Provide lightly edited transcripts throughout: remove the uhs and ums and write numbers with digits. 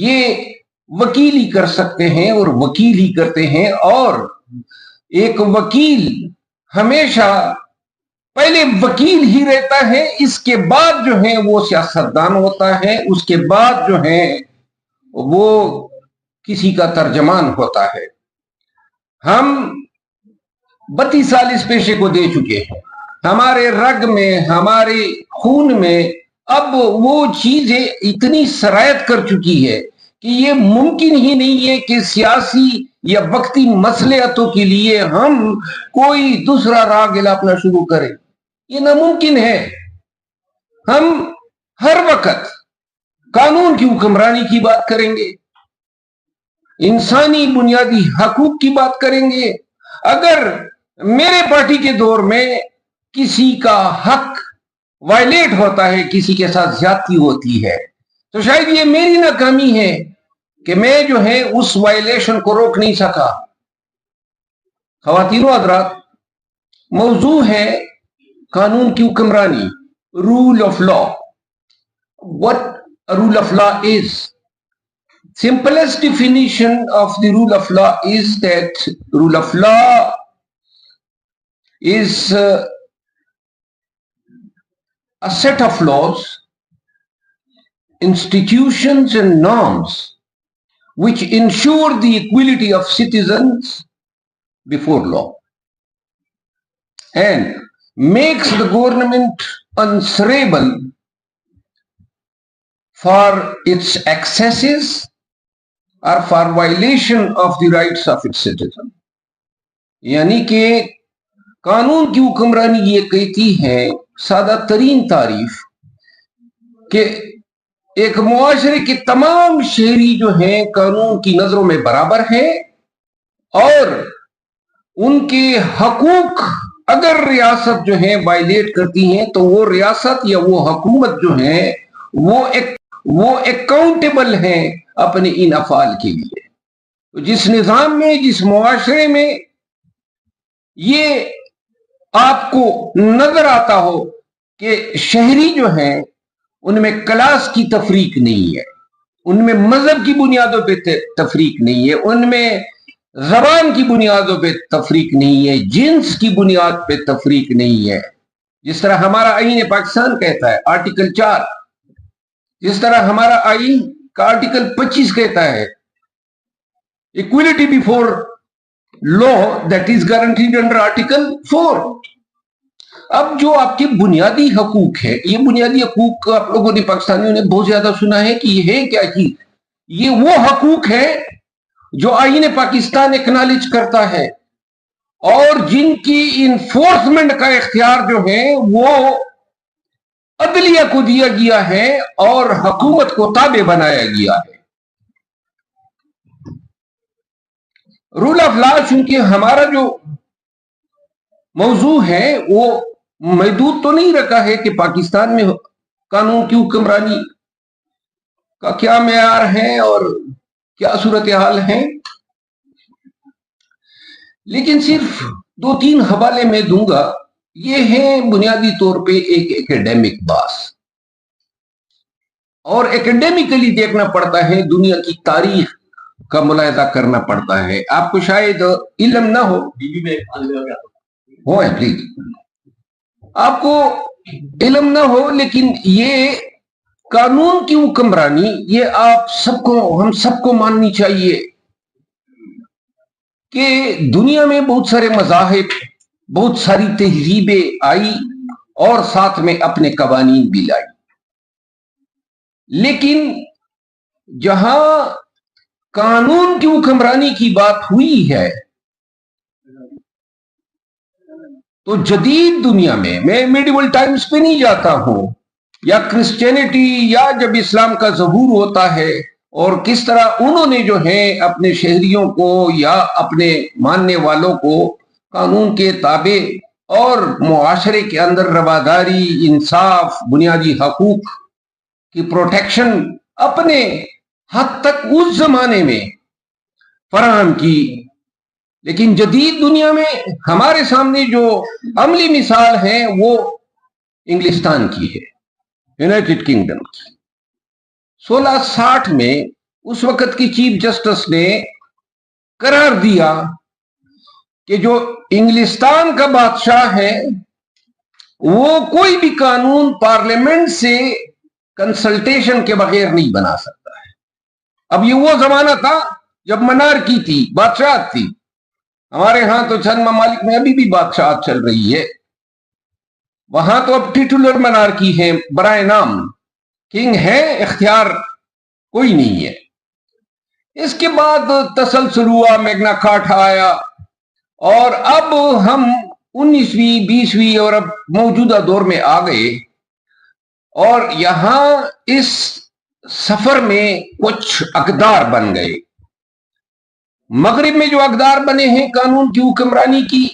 ये वकील ही कर सकते हैं और वकील ही करते हैं। और एक वकील हमेशा पहले वकील ही रहता है, इसके बाद जो है वो सियासतदान होता है, उसके बाद जो है वो किसी का तर्जमान होता है। हम 32 साल इस पेशे को दे चुके हैं, हमारे रग में, हमारे खून में अब वो चीजें इतनी सरायत कर चुकी है कि ये मुमकिन ही नहीं है कि सियासी या वक्ती मसलियतों के लिए हम कोई दूसरा राह गिलापना शुरू करें। ये नामुमकिन है। हम हर वक्त कानून की हुक्मरानी की बात करेंगे, इंसानी बुनियादी हकूक की बात करेंगे। अगर मेरे पार्टी के दौर में किसी का हक वायलेट होता है, किसी के साथ ज्यादती होती है, तो शायद ये मेरी नाकामी है कि मैं जो है उस वायलेशन को रोक नहीं सका। ख़वातीनो हज़रात, मौजू है कानून की हुक्मरानी, rule of law. What rule of law is? Simplest definition of the rule of law is that rule of law is a set of laws, institutions and norms which ensure the equality of citizens before law and makes the government answerable for its excesses or for violation of the rights of its citizen। यानी कि कानून की हुक्मरानी ये कहती है, सादा तरीन तारीफ, कि एक मुआशरे के तमाम शहरी जो हैं कानून की नजरों में बराबर हैं और उनके हकूक अगर रियासत जो है वायलेट करती हैं तो वो रियासत या वो हुकूमत जो है वो अकाउंटेबल है अपने इन अफाल के लिए। तो जिस निजाम में, जिस मुआशरे में ये आपको नजर आता हो कि शहरी जो हैं उनमें क्लास की तफरीक नहीं है, उनमें मजहब की बुनियादों पे तफरीक नहीं है, उनमें ज़बान की बुनियादों पे तफरीक नहीं है, जिन्स की बुनियाद पे तफरीक नहीं है। जिस तरह हमारा आईन पाकिस्तान कहता है आर्टिकल 4, जिस तरह हमारा आईन का आर्टिकल 25 कहता है equality before law that is guaranteed under article 4। अब जो आपके बुनियादी हकूक है, ये बुनियादी हकूक आप लोगों ने, पाकिस्तानियों ने बहुत ज्यादा सुना है कि ये है क्या चीज? ये वो हकूक है जो आईन पाकिस्तान एक्नॉलेज करता है और जिनकी इन्फोर्समेंट का इख्तियार जो है वो अदलिया को दिया गया है और हुकूमत को ताबे बनाया गया है। रूल ऑफ लॉ चूंकि हमारा जो मौजू है वो महदूद तो नहीं रखा है कि पाकिस्तान में कानून की हुक्मरानी का क्या मेयार है और क्या सूरत हाल है, लेकिन सिर्फ 2-3 हवाले में दूंगा। ये है बुनियादी तौर पे एक एकेडमिक बास, और एकेडमिकली देखना पड़ता है, दुनिया की तारीख का मुलाहिजा करना पड़ता है। आपको शायद इल्म ना हो है प्लीज, आपको इल्म ना हो, लेकिन ये कानून की हुक्मरानी ये आप सबको, हम सबको माननी चाहिए कि दुनिया में बहुत सारे मज़ाहिब, बहुत सारी तहजीबें आई और साथ में अपने कवानीन भी लाई, लेकिन जहां कानून की हुक्मरानी की बात हुई है तो जदीद दुनिया में, मैं मेडिवल टाइम्स पे नहीं जाता हूं, या क्रिश्चियनिटी या जब इस्लाम का ज़हूर होता है और किस तरह उन्होंने जो है अपने शहरियों को या अपने मानने वालों को कानून के ताबे और मुआशरे के अंदर रवादारी, इंसाफ, बुनियादी हकूक की प्रोटेक्शन अपने हद तक उस जमाने में फराहम की। लेकिन जदीद दुनिया में हमारे सामने जो अमली मिसाल है वो इंग्लिस्तान की है, यूनाइटेड किंगडम की। 1660 में उस वक्त की चीफ जस्टिस ने करार दिया कि जो इंग्लिस्तान का बादशाह है वो कोई भी कानून पार्लियामेंट से कंसल्टेशन के बगैर नहीं बना सकता है। अब ये वो जमाना था जब मनारकी थी, बादशाह थी। हमारे यहां तो चंद ममालिक में अभी भी बादशाह चल रही है, वहां तो अब टिटुलर मनारकी है, बराए नाम किंग है, इख्तियार कोई नहीं है। इसके बाद तसलसल हुआ, मैग्ना कार्टा आया, और अब हम 19वीं 20वीं और अब मौजूदा दौर में आ गए, और यहां इस सफर में कुछ अकदार बन गए। मगरिब में जो अकदार बने हैं कानून की हुक्मरानी की,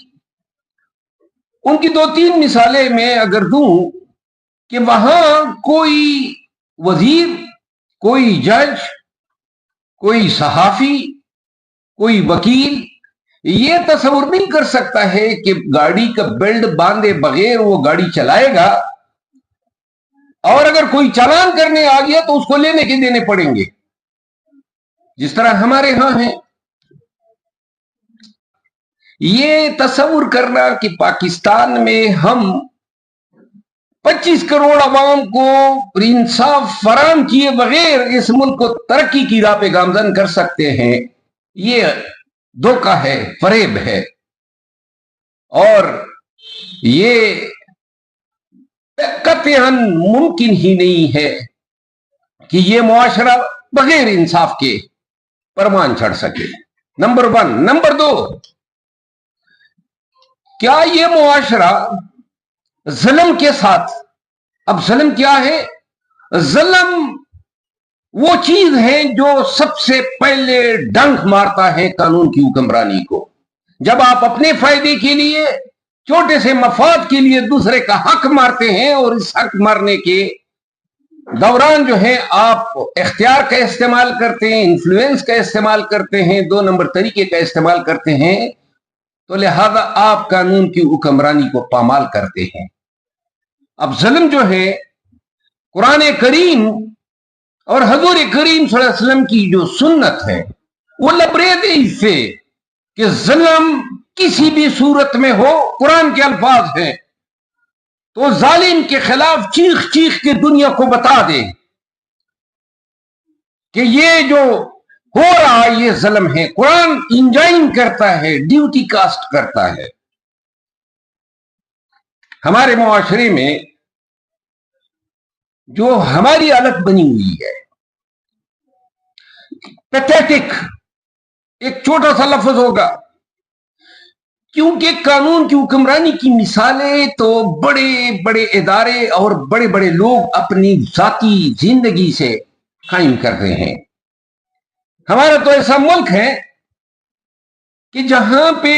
उनकी 2-3 मिसालें मैं अगर दूं कि वहां कोई वजीर, कोई जज, कोई सहाफी, कोई वकील ये तस्वुर नहीं कर सकता है कि गाड़ी का बेल्ट बांधे बगैर वो गाड़ी चलाएगा, और अगर कोई चालान करने आ गया तो उसको लेने के देने पड़ेंगे, जिस तरह हमारे यहां है। ये तस्वुर करना कि पाकिस्तान में हम 25 करोड़ अवाम को इंसाफ फराम किए बगैर इस मुल्क को तरक्की की राह पे गामजन कर सकते हैं, ये धोखा है, फरेब है। और ये कतई मुमकिन ही नहीं है कि ये मुआशरा बगैर इंसाफ के परवान चढ़ सके, नंबर 1। नंबर 2, क्या ये मुआशरा जुल्म के साथ, अब जुल्म क्या है? जुल्म वो चीज है जो सबसे पहले डंक मारता है कानून की हुक्मरानी को। जब आप अपने फायदे के लिए, छोटे से मफाद के लिए दूसरे का हक मारते हैं, और इस हक मारने के दौरान जो है आप इख्तियार का इस्तेमाल करते हैं, इन्फ्लुएंस का इस्तेमाल करते हैं, 2 नंबर तरीके का इस्तेमाल करते हैं, तो लिहाजा आप कानून की हुक्मरानी को पामाल करते हैं। अब जुल्म जो है, कुरान करीम और हजूर करीम सल्लल्लाहु अलैहि वसल्लम की जो सुन्नत है वो लबरेज है इससे कि जुल्म किसी भी सूरत में हो, कुरान के अल्फाज हैं, तो जालिम के खिलाफ चीख चीख के दुनिया को बता दे कि ये जो हो रहा है ये जुल्म है। कुरान इंजाइन करता है, ड्यूटी कास्ट करता है। हमारे मुआशरे में जो हमारी हालत बनी हुई है, पैथेटिक एक छोटा सा लफ्ज होगा, क्योंकि कानून की हुक्मरानी की मिसालें तो बड़े बड़े इदारे और बड़े बड़े लोग अपनी जाती जिंदगी से कायम कर रहे हैं। हमारा तो ऐसा मुल्क है कि जहां पे